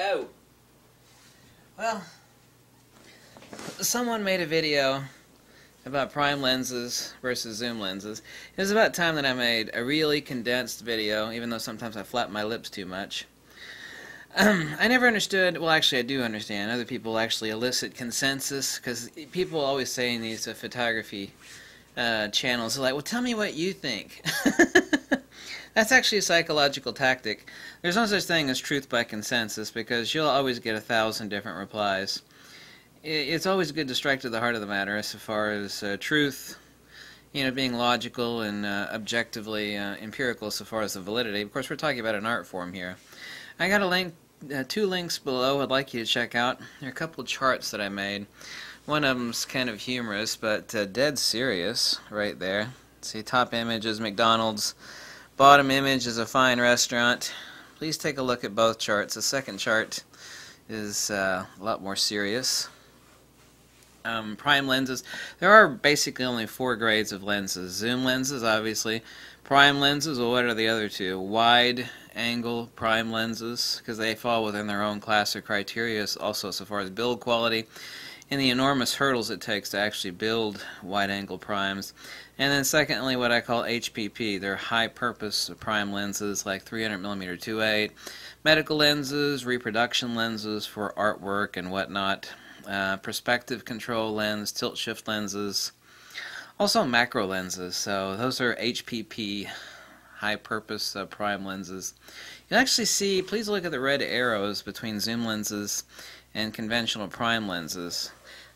Oh. Well, someone made a video about prime lenses versus zoom lenses. It was about time that I made a really condensed video, even though sometimes I flap my lips too much. I never understood, well actually I do understand, other people actually elicit consensus, because people always say in these photography channels, they're like, well tell me what you think. That's actually a psychological tactic. There's no such thing as truth by consensus, because you'll always get 1,000 different replies. It's always good to strike to the heart of the matter as far as truth, being logical and objectively empirical so far as the validity. Of course, we're talking about an art form here. I got a link, 2 links below I'd like you to check out. There are a couple of charts that I made. One of them's kind of humorous, but dead serious right there. See, top image is McDonald's. Bottom image is a fine restaurant. Please take a look at both charts. The second chart is a lot more serious. Prime lenses. There are basically only 4 grades of lenses. Zoom lenses, obviously. Prime lenses, well, what are the other two? Wide angle prime lenses, because they fall within their own class or criteria, also so far as build quality and the enormous hurdles it takes to actually build wide angle primes. And then secondly, what I call HPP. They're high purpose prime lenses like 300mm 2.8, medical lenses, reproduction lenses for artwork and whatnot, perspective control lens, tilt shift lenses, also macro lenses. So those are HPP, high purpose prime lenses. You'll actually see, please look at the red arrows between zoom lenses and conventional prime lenses.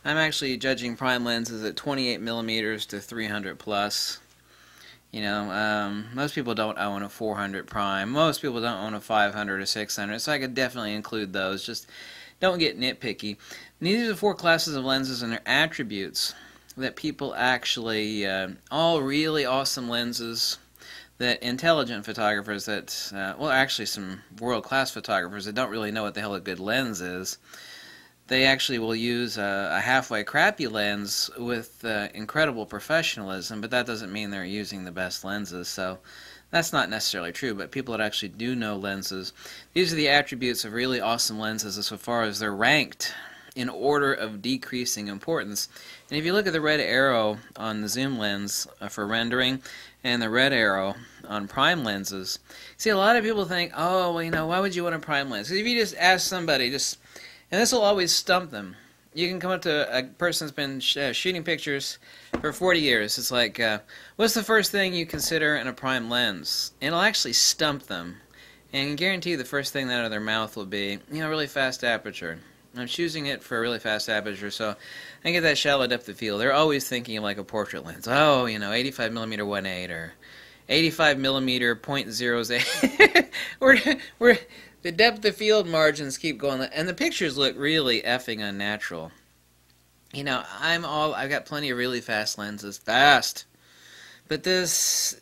I'm actually judging prime lenses at 28mm to 300 plus. Most people don't own a 400 prime. Most people don't own a 500 or 600, so I could definitely include those. Just don't get nitpicky. And these are the 4 classes of lenses and their attributes that people actually, all really awesome lenses that intelligent photographers that, well actually some world-class photographers that don't really know what the hell a good lens is, they actually will use a halfway crappy lens with incredible professionalism, but that doesn't mean they're using the best lenses, so that's not necessarily true. But people that actually do know lenses, these are the attributes of really awesome lenses as far as they're ranked in order of decreasing importance. And if you look at the red arrow on the zoom lens for rendering and the red arrow on prime lenses, see, a lot of people think, oh, well, why would you want a prime lens? If you just ask somebody, and this will always stump them. You can come up to a person that's been shooting pictures for 40 years. It's like, what's the first thing you consider in a prime lens? And it'll actually stump them. And I can guarantee you the first thing out of their mouth will be, really fast aperture. I'm choosing it for a really fast aperture, so I get that shallow depth of field. They're always thinking of like a portrait lens. Oh, 85mm 1.8 or 85mm 0.08. we're the depth of field margins keep going, and the pictures look really effing unnatural. I've got plenty of really fast lenses, fast, but this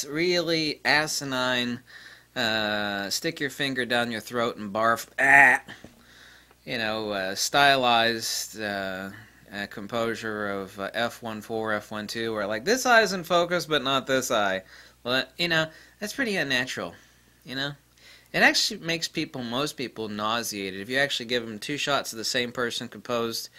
really asinine, stick your finger down your throat and barf, stylized composure of f1.4, f1.2, where like this eye's in focus, but not this eye. Well, that's pretty unnatural, It actually makes most people nauseated. If you actually give them 2 shots of the same person composed,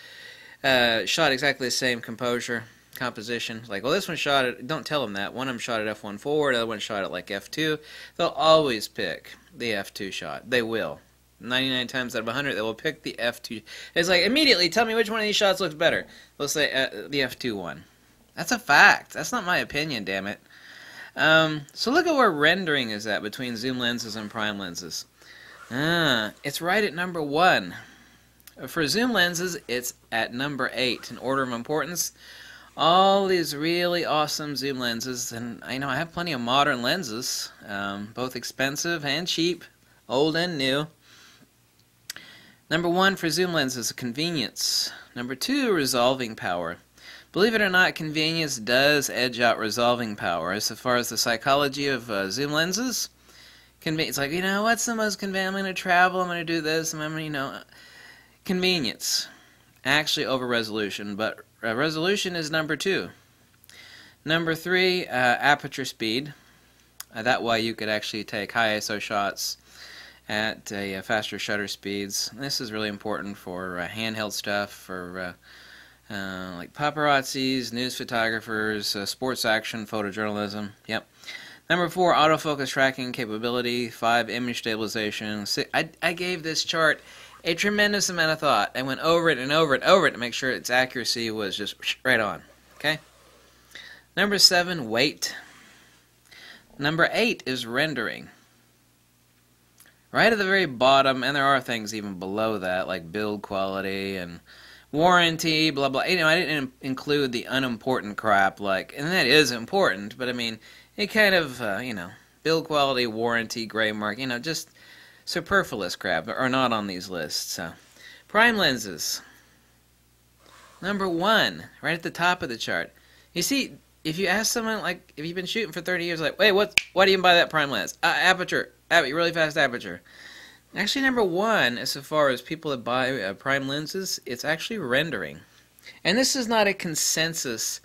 shot exactly the same composition, like, well, this one shot at, don't tell them that. One of them shot at f1.4, the other one shot at like f2. They'll always pick the f2 shot. They will. 99 times out of 100, they will pick the f2. It's like, immediately, tell me which one of these shots looks better. They'll say the f2 one. That's a fact. That's not my opinion, damn it. So look at where rendering is at between zoom lenses and prime lenses. It's right at number 1. For zoom lenses, it's at number 8 in order of importance. All these really awesome zoom lenses, and I have plenty of modern lenses, both expensive and cheap, old and new. Number 1 for zoom lenses, convenience. Number 2, resolving power. Believe it or not, convenience does edge out resolving power. As far as the psychology of zoom lenses, it's like, what's the most convenient? I'm going to travel, I'm going to do this, and I'm going to, convenience. Actually over resolution, but resolution is number 2. Number 3, aperture speed. That way you could actually take high ISO shots at faster shutter speeds. This is really important for handheld stuff, for like paparazzis, news photographers, sports action, photojournalism. Yep. Number 4, autofocus tracking capability. 5, image stabilization. 6, I gave this chart a tremendous amount of thought. I went over it and over it and over it to make sure its accuracy was just right on. Okay. Number 7, weight. Number 8 is rendering. Right at the very bottom, and there are things even below that, like build quality and warranty, blah blah. You know, I didn't include the unimportant crap, like, and that is important, but I mean, it kind of, you know, build quality, warranty, gray mark, you know, just superfluous crap are not on these lists. So, prime lenses. Number 1, right at the top of the chart. You see, if you ask someone, like, if you've been shooting for 30 years, like, wait, why do you buy that prime lens? Aperture, really fast aperture. Actually, number 1, as far as people that buy prime lenses, it's actually rendering. And this is not a consensus.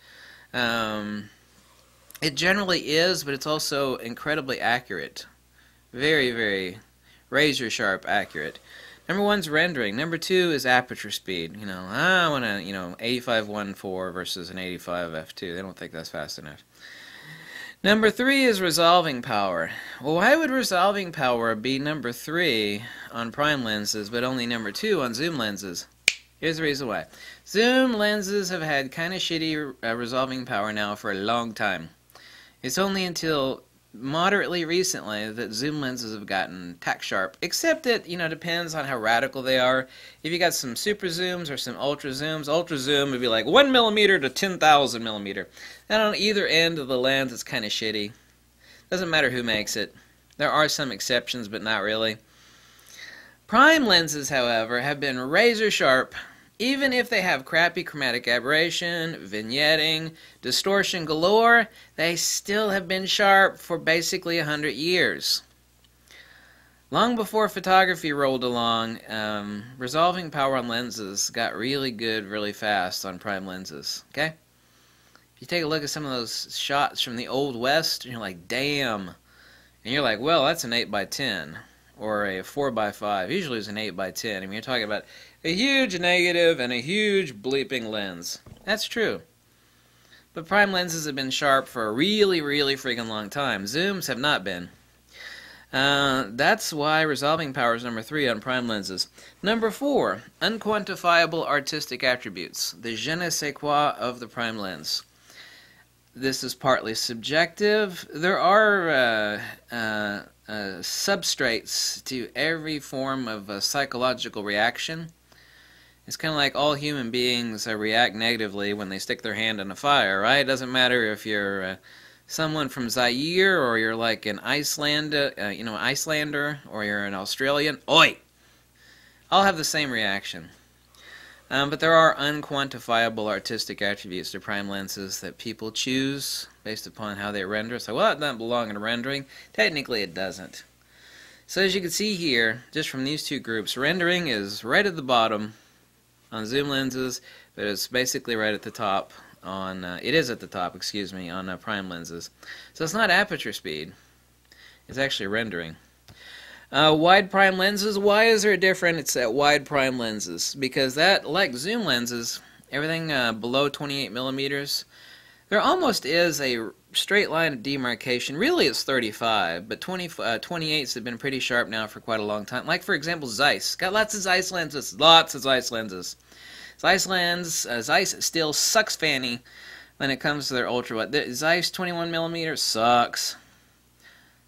It generally is, but it's also incredibly accurate. Very, very razor-sharp accurate. Number 1's rendering. Number 2 is aperture speed. You know, I want to, you know, 85 1.4 versus an 85 f2. They don't think that's fast enough. Number 3 is resolving power. Well, why would resolving power be number 3 on prime lenses, but only number 2 on zoom lenses? Here's the reason why. Zoom lenses have had kind of shitty resolving power now for a long time. It's only until moderately recently that zoom lenses have gotten tack sharp, except it, you know, depends on how radical they are. If you got some super zooms or some ultra zoom would be like 1 millimeter to 10,000 millimeter. And on either end of the lens, it's kind of shitty. Doesn't matter who makes it. There are some exceptions, but not really. Prime lenses, however, have been razor sharp. Even if they have crappy chromatic aberration, vignetting, distortion galore, they still have been sharp for basically 100 years. Long before photography rolled along, resolving power on lenses got really good really fast on prime lenses. Okay? If you take a look at some of those shots from the Old West, and you're like, damn. And you're like, well, that's an 8x10. Or a 4x5. Usually it's an 8x10. I mean, you're talking about a huge negative and a huge bleeping lens. That's true. But prime lenses have been sharp for a really, really freaking long time. Zooms have not been. That's why resolving power is number 3 on prime lenses. Number 4, unquantifiable artistic attributes. The je ne sais quoi of the prime lens. This is partly subjective. There are substrates to every form of psychological reaction. It's kind of like all human beings react negatively when they stick their hand in a fire, right? It doesn't matter if you're someone from Zaire or you're like an Icelander, or you're an Australian. Oi! All have the same reaction. But there are unquantifiable artistic attributes to prime lenses that people choose based upon how they render. So, well, it doesn't belong in rendering. Technically, it doesn't. So, as you can see here, just from these two groups, rendering is right at the bottom on zoom lenses, but it's basically right at the top on, it is at the top, excuse me, on prime lenses. So, it's not aperture speed. It's actually rendering. Wide prime lenses, why is there a difference? It's at wide prime lenses, because that, like zoom lenses, everything below 28 millimeters, there almost is a straight line of demarcation. Really it's 35, but 28s have been pretty sharp now for quite a long time. Like, for example, Zeiss. Got lots of Zeiss lenses. Lots of Zeiss lenses. Zeiss still sucks fanny when it comes to their ultra wide. The Zeiss 21 millimeters sucks.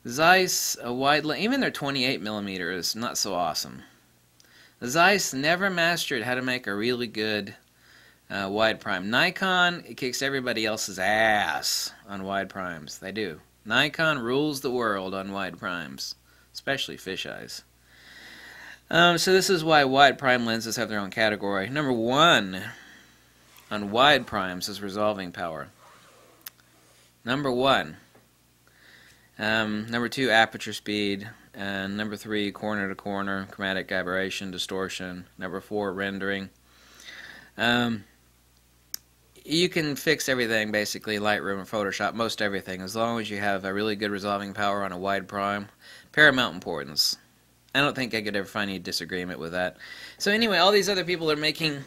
Zeiss, even their 28 millimeter is not so awesome. Zeiss never mastered how to make a really good wide prime. Nikon, it kicks everybody else's ass on wide primes. They do. Nikon rules the world on wide primes, especially fisheyes. So this is why wide prime lenses have their own category. Number 1 on wide primes is resolving power. Number 1. Number 2, aperture speed. And number 3, corner to corner, chromatic aberration, distortion. Number 4, rendering. You can fix everything, basically, Lightroom or Photoshop, most everything, as long as you have a really good resolving power on a wide prime. Paramount importance. I don't think I could ever find any disagreement with that. So anyway, all these other people are making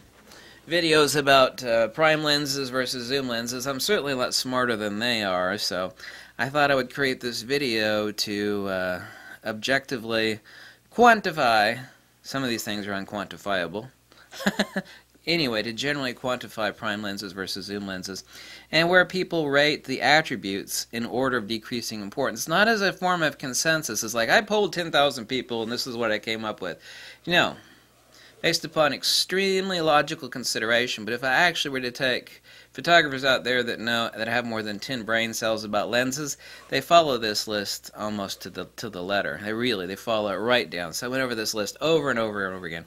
videos about prime lenses versus zoom lenses. I'm certainly a lot smarter than they are, so I thought I would create this video to objectively quantify. Some of these things are unquantifiable. Anyway, to generally quantify prime lenses versus zoom lenses, and where people rate the attributes in order of decreasing importance, not as a form of consensus. It's like, I polled 10,000 people and this is what I came up with. No, based upon extremely logical consideration. But if I actually were to take photographers out there that have more than 10 brain cells about lenses, they follow this list almost to the letter. They follow it right down. So I went over this list over and over and over again.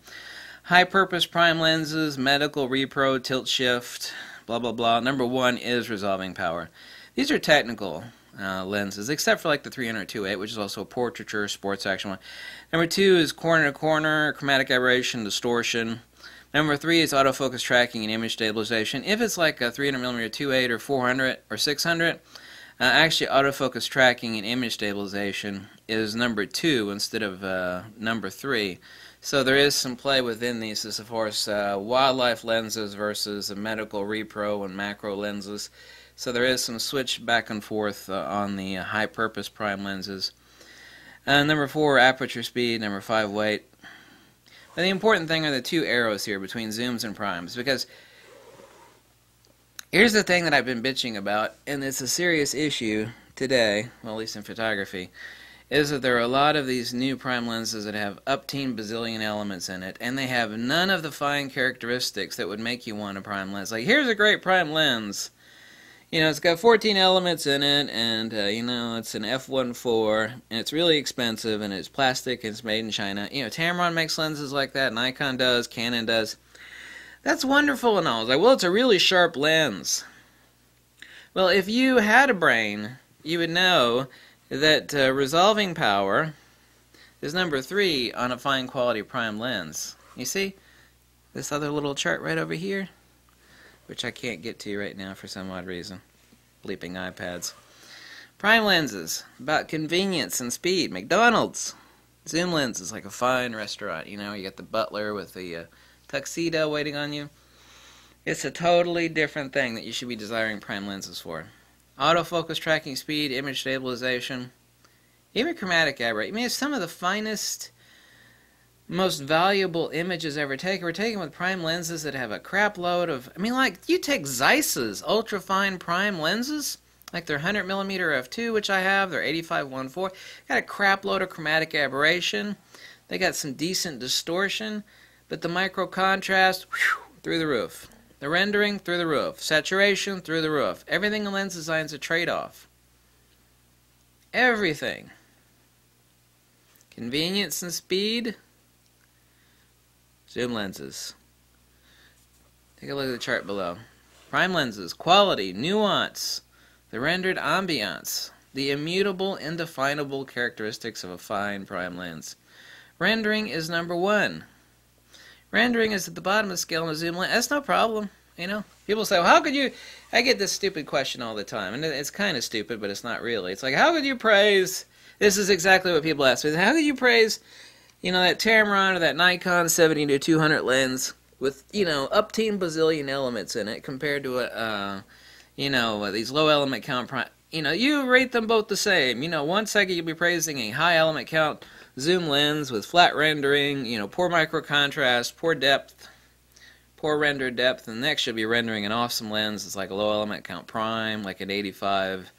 High-purpose prime lenses, medical, repro, tilt shift, blah, blah, blah. Number 1 is resolving power. These are technical lenses, except for like the 300-2.8, which is also a portraiture, sports action one. Number 2 is corner-to-corner, chromatic aberration, distortion. Number 3 is autofocus tracking and image stabilization. If it's like a 300mm 2.8 or 400 or 600, actually autofocus tracking and image stabilization is number 2 instead of number 3. So there is some play within these as far as wildlife lenses versus medical repro and macro lenses. So there is some switch back and forth on the high-purpose prime lenses. Number 4, aperture speed. Number 5, weight. But the important thing are the 2 arrows here between zooms and primes, because here's the thing that I've been bitching about, and it's a serious issue today, well, at least in photography, is that there are a lot of these new prime lenses that have up-teen bazillion elements in it, and they have none of the fine characteristics that would make you want a prime lens. Like, here's a great prime lens. You know, it's got 14 elements in it, and, you know, it's an f1.4, and it's really expensive, and it's plastic, and it's made in China. You know, Tamron makes lenses like that, Nikon does, Canon does. That's wonderful and all. It's like, well, it's a really sharp lens. Well, if you had a brain, you would know that resolving power is number 3 on a fine quality prime lens. You see this other little chart right over here, which I can't get to right now for some odd reason. Bleeping iPads. Prime lenses, about convenience and speed. McDonald's. Zoom lens is like a fine restaurant. You know, you got the butler with the tuxedo waiting on you. It's a totally different thing that you should be desiring prime lenses for. Autofocus tracking speed, image stabilization, even chromatic aberration. I mean, it's some of the finest, most valuable images ever taken were taken with prime lenses that have a crap load of, I mean, like, you take Zeiss's ultra-fine prime lenses, like their 100mm f2, which I have, their 85-1.4, got a crap load of chromatic aberration. They got some decent distortion, but the micro contrast, whew, through the roof. The rendering, through the roof. Saturation, through the roof. Everything in lens design is a trade-off. Everything. Convenience and speed. Zoom lenses. Take a look at the chart below. Prime lenses. Quality, nuance. The rendered ambiance. The immutable, indefinable characteristics of a fine prime lens. Rendering is number 1. Rendering is at the bottom of the scale in a zoom lens. That's no problem, you know. People say, well, how could you... I get this stupid question all the time, and it's kind of stupid, but it's not really. It's like, how could you praise... This is exactly what people ask me. How could you praise, you know, that Tamron or that Nikon 70-200 lens with, you know, up-teen bazillion elements in it compared to, you know, these low element count... You know, you rate them both the same. You know, one second you'll be praising a high element count zoom lens with flat rendering, you know, poor micro contrast, poor depth, poor render depth, and next you'll be rendering an awesome lens. It's like a low element count prime, like an 85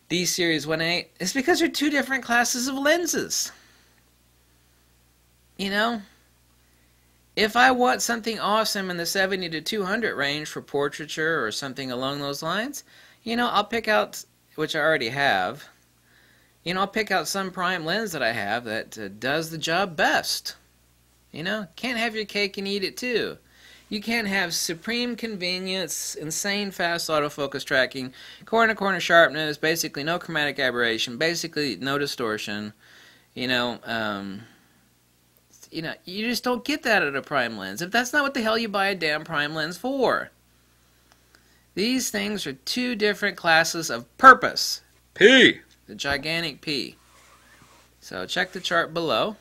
D series 1.8. It's because they're 2 different classes of lenses. You know, if I want something awesome in the 70-200 range for portraiture or something along those lines, you know, I'll pick out, which I already have, you know, I'll pick out some prime lens that I have that does the job best. You know, can't have your cake and eat it too. You can't have supreme convenience, insane fast autofocus tracking, corner-to-corner sharpness, basically no chromatic aberration, basically no distortion. You know, you just don't get that at a prime lens. If that's not what the hell you buy a damn prime lens for. These things are 2 different classes of purpose. P. The gigantic P. So check the chart below.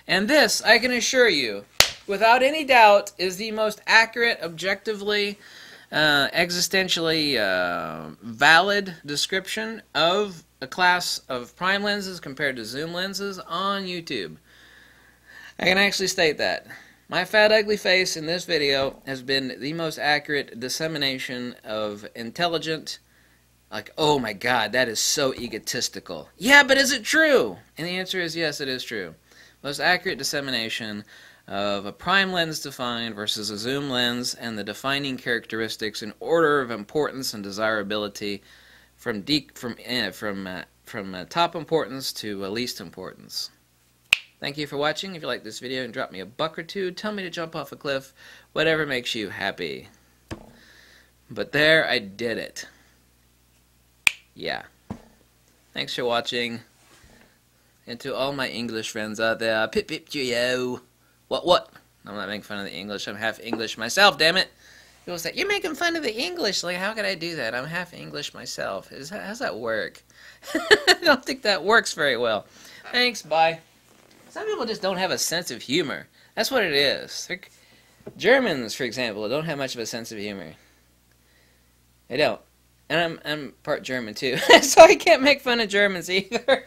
And this, I can assure you, without any doubt, is the most accurate, objectively, existentially valid description of a class of prime lenses compared to zoom lenses on YouTube. I can actually state that. My fat ugly face in this video has been the most accurate dissemination of intelligent, like, oh my god, that is so egotistical. Yeah, but is it true? And the answer is yes, it is true. Most accurate dissemination of a prime lens defined versus a zoom lens and the defining characteristics in order of importance and desirability from top importance to least importance. Thank you for watching. If you like this video and drop me a buck or two, tell me to jump off a cliff, whatever makes you happy. But there, I did it. Yeah. Thanks for watching. And to all my English friends out there, pip pip cheerio. What? I'm not making fun of the English. I'm half English myself, damn it. People say, you're making fun of the English. Like, how could I do that? I'm half English myself. How's that work? I don't think that works very well. Thanks, bye. Some people just don't have a sense of humor. That's what it is. Germans, for example, don't have much of a sense of humor. They don't. And I'm part German, too. So I can't make fun of Germans either.